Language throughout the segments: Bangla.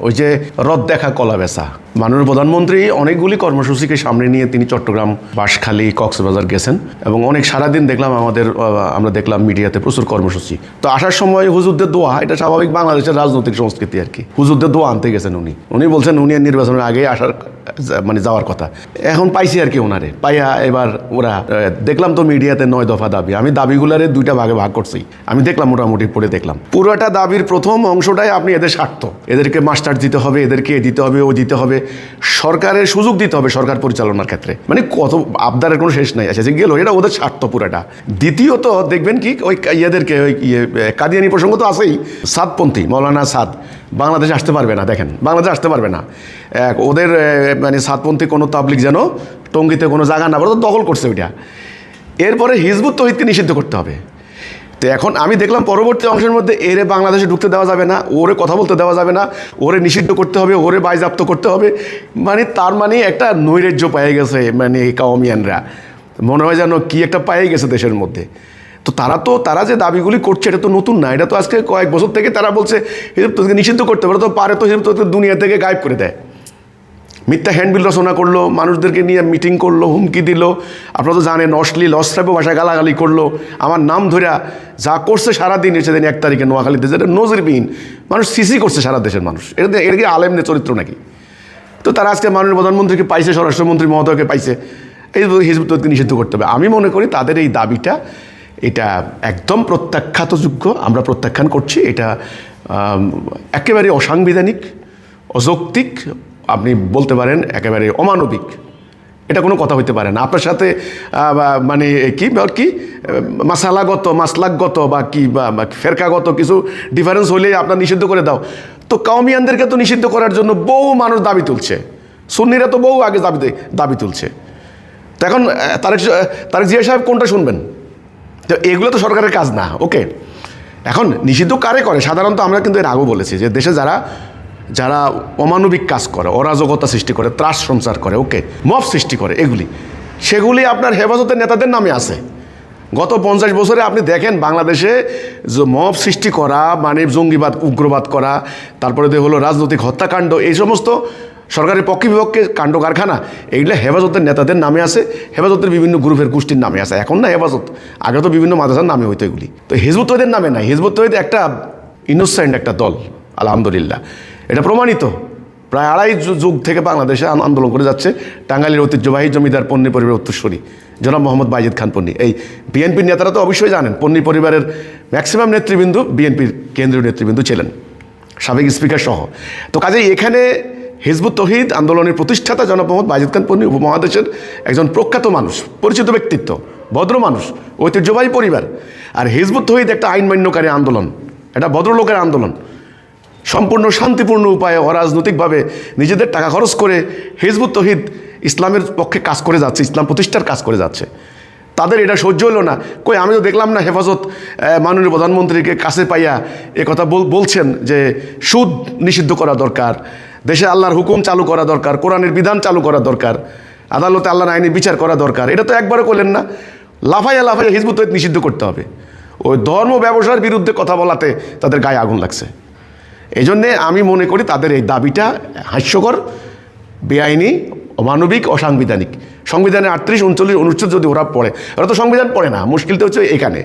ওই যে রদ দেখা কলা বেচা, মাননীয় প্রধানমন্ত্রী অনেকগুলি কর্মসূচিকে সামনে নিয়ে তিনি চট্টগ্রাম, বাঁশখালী, কক্সবাজার গেছেন এবং অনেক সারাদিন দেখলাম আমরা দেখলাম মিডিয়াতে প্রচুর কর্মসূচি। তো আসার সময় হুজুরদের দোয়া, এটা স্বাভাবিক বাংলাদেশের রাজনৈতিক সংস্কৃতি আর কি। হুজুরদের দোয়া আনতে গেছেন উনি বলছেন উনি নির্বাচনের আগে আসার যাওয়ার কথা। এখন পাইছি আর কি ওনারে পাইয়া। এবার ওরা দেখলাম তো মিডিয়াতে 9 দফা দাবি, আমি দাবিগুলারে 2টা ভাগে ভাগ করছি। আমি দেখলাম মোটামুটি পড়ে দেখলাম পুরোটা দাবির প্রথম অংশটাই আপনি এদের স্বার্থ, এদেরকে মাস্টার দিতে হবে, এদেরকে দিতে হবে, ও দিতে হবে, সরকারের সুযোগ দিতে হবে সরকার পরিচালনার ক্ষেত্রে। মানে কত আবদারের কোনো শেষ নাই। আচ্ছা যে গেল, এটা ওদের স্বার্থ পুরাটা। দ্বিতীয়ত দেখবেন কি ওই ইয়েদেরকে ওই কাদিয়ানি প্রসঙ্গ তো আছেই। সাদপন্থী মৌলানা সাদ বাংলাদেশে আসতে পারবে না, দেখেন বাংলাদেশে আসতে পারবে না। ওদের মানে সাদপন্থী কোনো তাবলিগ যেন টঙ্গিতে কোনো জায়গা না বলে, তো দখল করছে ওইটা। এরপরে হিজবুত তৌহিদকে নিষিদ্ধ করতে হবে। তো এখন আমি দেখলাম পরবর্তী অংশের মধ্যে এরে বাংলাদেশে ঢুকতে দেওয়া যাবে না, ওরে কথা বলতে দেওয়া যাবে না, ওরে নিষিদ্ধ করতে হবে, ওরে বাজেয়াপ্ত করতে হবে। মানে তার মানে একটা নৈরাজ্য পেয়ে গেছে মানে কাওমিয়ানরা, মনে হয় যেন কি একটা পেয়ে গেছে দেশের মধ্যে। তো তারা যে দাবিগুলি করছে এটা তো নতুন না, এটা তো আজকে কয়েক বছর থেকে তারা বলছে হিজবুত তৌহিদকে নিষিদ্ধ করতে পারে। তো পারে তো হিজবুত তৌহিদকে দুনিয়া থেকে গায়েব করে দেয়। মিথ্যা হ্যান্ডবিল রচনা করলো, মানুষদেরকে নিয়ে মিটিং করলো, হুমকি দিল, আপনারা তো জানেন, অশ্লীল অশ্রাব্য ভাষায় গালাগালি করলো, আমার নাম ধরে যা করছে সারাদিন। সেদিন 1 তারিখে নোয়াখালীতে যেটা নজিরবিহীন, মানুষ সিসি করছে সারা দেশের মানুষ। এটা কি আলেমদের চরিত্র নাকি? তো তারা আজকে মাননীয় প্রধানমন্ত্রীকে পাইছে, স্বরাষ্ট্রমন্ত্রী মহোদয়কে পাইছে, এই হিজবুত তৌহিদকে নিষিদ্ধ করতে হবে। আমি মনে করি তাদের এই দাবিটা এটা একদম প্রত্যাখ্যাতযোগ্য, আমরা প্রত্যাখ্যান করছি। এটা একেবারে অসাংবিধানিক, অযৌক্তিক, আপনি বলতে পারেন একেবারে অমানবিক। এটা কোনো কথা হইতে পারে না। আপনার সাথে মানে কি মাসলাকগত বা ফেরকাগত কিছু ডিফারেন্স হলে আপনার নিষিদ্ধ করে দাও। তো কাওমিয়ানদেরকে তো নিষিদ্ধ করার জন্য বহু মানুষ দাবি তুলছে, সুন্নিরা তো বহু আগে দাবি তুলছে। তো এখন তারেক জিয়া সাহেব কোনটা শুনবেন? তো এগুলো তো সরকারের কাজ না। ওকে, এখন নিষিদ্ধ কারে করে? সাধারণত আমরা কিন্তু এর আগেও বলেছি যে দেশে যারা অমানবিক কাজ করে, অরাজকতা সৃষ্টি করে, ত্রাস সঞ্চার করে, ওকে, মব সৃষ্টি করে, সেগুলি আপনার হেফাজতের নেতাদের নামে আছে। গত 50 বছরে আপনি দেখেন বাংলাদেশে যে মব সৃষ্টি করা মানে জঙ্গিবাদ, উগ্রবাদ করা, তারপরে হলো রাজনৈতিক হত্যাকাণ্ড, এই সমস্ত সরকারের পক্ষে বিপক্ষে কাণ্ড কারখানা, এইগুলো হেফাজতের নেতাদের নামে আছে, হেফাজতের বিভিন্ন গ্রুপের গোষ্ঠীর নামে আছে। এখন না হেফাজত, আগে তো বিভিন্ন মাদ্রাসার নামে হইতো এগুলি। তো হিজবুত তৌহিদের নামে নাই। হিজবুত তৌহিদ একটা ইনোসেন্ট একটা দল, আলহামদুলিল্লাহ। এটা প্রমাণিত। প্রায় 2.5 যুগ থেকে বাংলাদেশে আন্দোলন করে যাচ্ছে। টাঙ্গাইলের ঐতিহ্যবাহী জমিদার পন্নী পরিবারের উত্তরসূরি জনাব মোহাম্মদ বাইজিদ খান পন্নী। এই বিএনপির নেতারা তো অবশ্যই জানেন, পন্নী পরিবারের ম্যাক্সিমাম নেতৃবৃন্দ বিএনপির কেন্দ্রীয় নেতৃবৃন্দ ছিলেন, সাবেক স্পিকার সহ। তো কাজেই এখানে হিজবুত তৌহিদ আন্দোলনের প্রতিষ্ঠাতা জনাব মোহাম্মদ বাইজিদ খান পন্নী উপমহাদেশের একজন প্রখ্যাত মানুষ, পরিচিত ব্যক্তিত্ব, ভদ্র মানুষ, ঐতিহ্যবাহী পরিবার। আর হিজবুত তৌহিদ একটা আইন মান্যকারী আন্দোলন, এটা ভদ্রলোকের আন্দোলন। সম্পূর্ণ শান্তিপূর্ণ উপায়ে অরাজনৈতিকভাবে নিজেদের টাকা খরচ করে হিজবুত তৌহিদ ইসলামের পক্ষে কাজ করে যাচ্ছে, ইসলাম প্রতিষ্ঠার কাজ করে যাচ্ছে। তাদের এটা সহ্য হলো না। আমি তো দেখলাম না হেফাজত মাননীয় প্রধানমন্ত্রীকে কাছে পাইয়া একথা বলছেন যে সুদ নিষিদ্ধ করা দরকার, দেশে আল্লাহর হুকুম চালু করা দরকার, কোরআনের বিধান চালু করা দরকার, আদালতে আল্লাহর আইনের বিচার করা দরকার। এটা তো একবারও করলেন না। লাফাইয়া হিজবুত তৌহিদ নিষিদ্ধ করতে হবে। ওই ধর্ম ব্যবসার বিরুদ্ধে কথা বলাতে তাদের গায়ে আগুন লাগছে। এই জন্যে আমি মনে করি তাদের এই দাবিটা হাস্যকর, বেআইনি, অমানবিক, অসাংবিধানিক। সংবিধানের 38, 39 অনুচ্ছেদ যদি ওরা পড়ে, ওরা তো সংবিধান পড়ে না। মুশকিলটা হচ্ছে এখানে,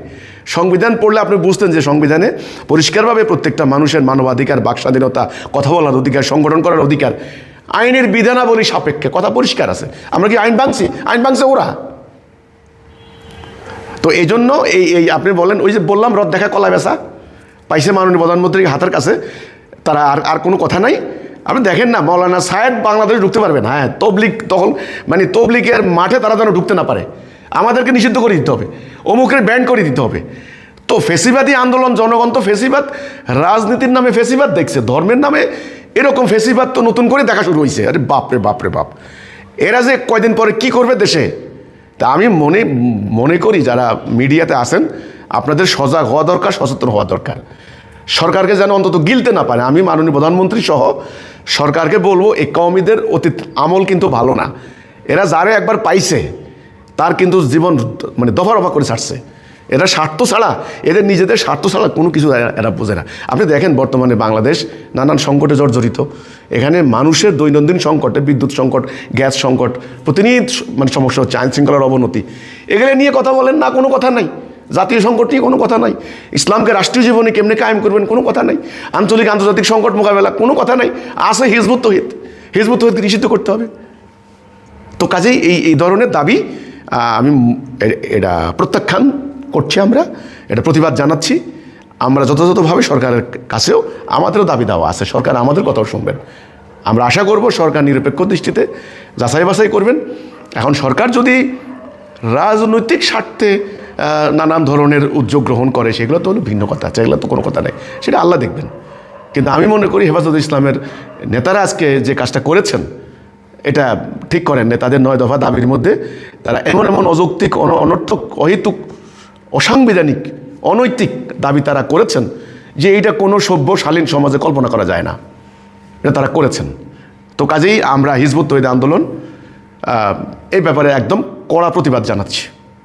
সংবিধান পড়লে আপনি বুঝতেন যে সংবিধানে পরিষ্কারভাবে প্রত্যেকটা মানুষের মানবাধিকার, বাক স্বাধীনতা, কথা বলার অধিকার, সংগঠন করার অধিকার, আইনের বিধানাবলী সাপেক্ষে কথা পরিষ্কার আছে। আমরা কি আইন ভাঙছি? আইন ভাঙছে ওরা। তো এই জন্য এই আপনি বলেন, ওই যে বললাম রদ দেখা কলা বেচা, পাইছে মাননীয় প্রধানমন্ত্রীর হাতের কাছে, তারা আর কোনো কথা নাই। আপনি দেখেন না, মৌলানা সাহেব বাংলাদেশে ঢুকতে পারবে না। হ্যাঁ, তবলিগ তখন মানে তবলিগের মাঠে তারা যেন ঢুকতে না পারে, আমাদেরকে নিষিদ্ধ করে দিতে হবে, অমুকের ব্যান্ড করে দিতে হবে। তো ফেসিবাদী আন্দোলন, জনগণ তো ফেসিবাদ, রাজনীতির নামে ফেসিবাদ দেখছে, ধর্মের নামে এরকম ফেসিবাদ তো নতুন করে দেখা শুরু হয়েছে। আরে বাপরে বাপরে বাপ, এরা যে কয়দিন পরে কি করবে দেশে। তা আমি মনে করি যারা মিডিয়াতে আসেন, আপনাদের সজাগ হওয়া দরকার, সচেতন হওয়া দরকার। সরকারকে যেন অন্তত গিলতে না পারে। আমি মাননীয় প্রধানমন্ত্রী সহ সরকারকে বলবো, এই কওমিদের অতীত আমল কিন্তু ভালো না। এরা যারে একবার পাইছে তার কিন্তু জীবন মানে দফা রফা করে ছাড়ছে। এরা স্বার্থ ছাড়া, এদের নিজেদের স্বার্থ ছাড়া কোনো কিছু এরা বোঝে না। আপনি দেখেন বর্তমানে বাংলাদেশ নানান সংকটে জর্জরিত। এখানে মানুষের দৈনন্দিন সংকটে, বিদ্যুৎ সংকট, গ্যাস সংকট, প্রতিনিয়ত মানে সমস্যা হচ্ছে, আইন শৃঙ্খলার অবনতি, এগুলো নিয়ে কথা বলেন না, কোনো কথা নাই। জাতীয় সংকট নিয়ে কোনো কথা নাই। ইসলামকে রাষ্ট্রীয় জীবনে কেমনে কায়েম করবেন, কোনো কথা নাই। আঞ্চলিক আন্তর্জাতিক সংকট মোকাবেলা, কোনো কথা নাই। আছে হিজবুত তৌহিদ, হিজবুত তৌহিদকে নিষিদ্ধ করতে হবে। তো কাজেই এই ধরনের দাবি আমি এটা প্রত্যাখ্যান করছি, আমরা এটা প্রতিবাদ জানাচ্ছি। আমরা যথাযথভাবে সরকারের কাছেও আমাদেরও দাবি দেওয়া আছে, সরকার আমাদের কথাও শুনবেন। আমরা আশা করব সরকার নিরপেক্ষ দৃষ্টিতে যাচাই বাছাই করবেন। এখন সরকার যদি রাজনৈতিক স্বার্থে নানান ধরনের উদ্যোগ গ্রহণ করে, সেগুলো তো হলো ভিন্ন কথা, সেগুলো তো কোনো কথা নেই, সেটা আল্লাহ দেখবেন। কিন্তু আমি মনে করি হেফাজতে ইসলামের নেতারা আজকে যে কাজটা করেছেন এটা ঠিক করেন না। তাদের 9 দফা দাবির মধ্যে তারা এমন এমন অযৌক্তিক, অনর্থক, অহেতুক, অসাংবিধানিক, অনৈতিক দাবি তারা করেছেন যে এইটা কোনো সভ্য শালীন সমাজে কল্পনা করা যায় না, এটা তারা করেছেন। তো কাজেই আমরা হিজবুত তৌহিদ আন্দোলন এই ব্যাপারে একদম কড়া প্রতিবাদ জানাচ্ছি।